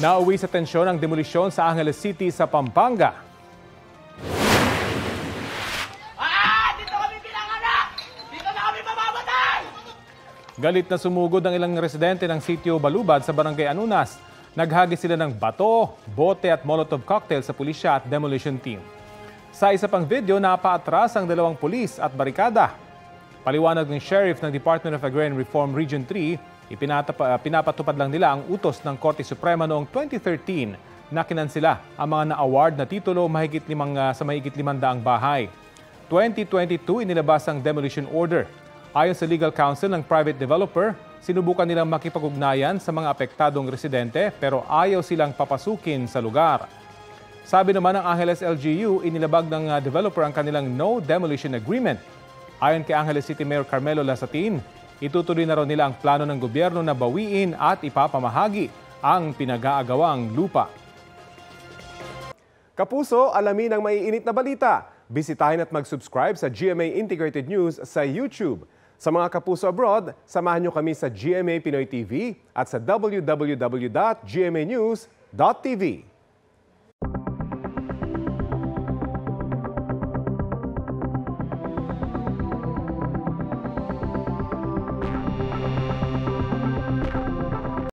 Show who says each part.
Speaker 1: Nauwi sa tensyon ang demolisyon sa Angeles City sa Pampanga.
Speaker 2: Dito kami pinanganak! Dito na kami mamamatay!
Speaker 1: Galit na sumugod ang ilang residente ng sitio Balubad sa Barangay Anunas. Naghagis sila ng bato, bote at molotov cocktail sa pulisya at demolition team. Sa isa pang video, napaatras ang dalawang pulis at barikada. Paliwanag ng Sheriff ng Department of Agrarian Reform Region 3, pinapatupad lang nila ang utos ng Korte Suprema noong 2013 na kinansela ang mga na-award na titulo sa mahigit 500 bahay. 2022 inilabas ang demolition order. Ayon sa legal counsel ng private developer, sinubukan nilang makipag-ugnayan sa mga apektadong residente pero ayaw silang papasukin sa lugar. Sabi naman ng Angeles LGU, inilabag ng developer ang kanilang no demolition agreement. Ayon kay Angeles City Mayor Carmelo Lasatin, itutuloy na raw nila ang plano ng gobyerno na bawiin at ipapamahagi ang pinag-aagawang lupa.
Speaker 3: Kapuso, alamin ang maiinit na balita. Bisitahin at mag-subscribe sa GMA Integrated News sa YouTube. Sa mga kapuso abroad, samahan niyo kami sa GMA Pinoy TV at sa www.gmanews.tv.